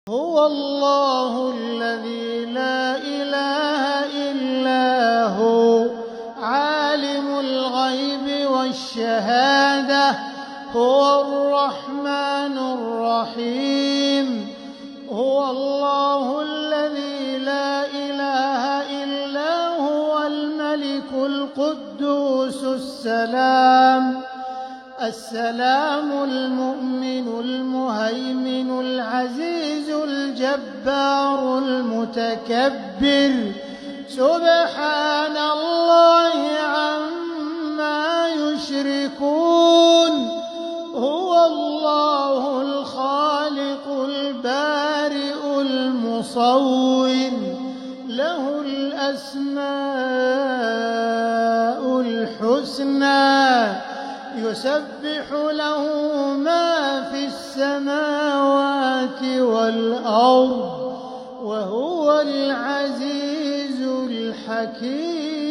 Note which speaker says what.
Speaker 1: هو الله الذي لا إله إلا هو عالم الغيب والشهادة هو الرحمن الرحيم. هو الله الذي لا إله إلا هو الملك القدوس السلام المؤمن المهيمن العزيز الجبار المتكبر سبحان الله عما يشركون. هو الله الخالق البارئ المصور له الأسماء الحسنى يسبح له ما في السماوات والأرض وهو العزيز الحكيم.